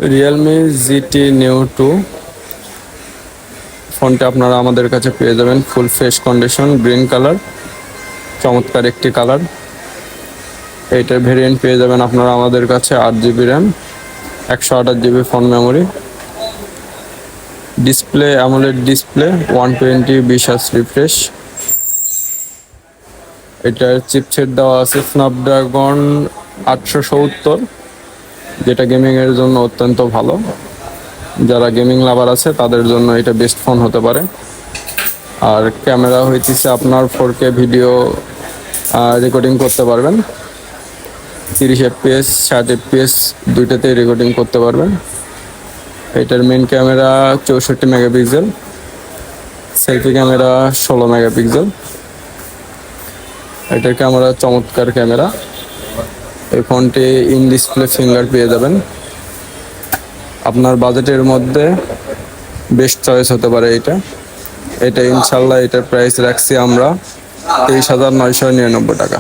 Realme GT new 2 ফোনটা আপনারা আমাদের কাছে পেয়ে যাবেন full fresh condition, green colour, চমৎকার একটি কালার। এইটার ভেরিয়েন্ট পেয়ে যাবেন আপনারা আমাদের কাছে 8 GB RAM, 128 GB phone memory, display AMOLED display, 120 20 refresh. এটার চিপসেট দেওয়া আছে স্ন্যাপড্রাগন 870, যেটা গেমিংয়ের জন্য অত্যন্ত ভালো। যারা গেমিং লাভার আছে তাদের জন্য এটা বেস্ট ফোন হতে পারে। আর ক্যামেরা হইতেছে আপনার 4K ভিডিও রেকর্ডিং করতে পারবেন, 30 FPS 60 FPS দুইটাতেই রেকর্ডিং করতে পারবেন। এটার main camera 64 megapixel, selfie camera 16 megapixel. এটার ক্যামেরা চমৎকার ক্যামেরা। এই ফোনটি ইন ডিসপ্লে ফিঙ্গার পেয়ে যাবেন। আপনার বাজেটের মধ্যে বেস্ট চয়েস হতে পারে এটা ইনশাল্লাহ। এটার প্রাইস রাখছি আমরা 23,999 টাকা।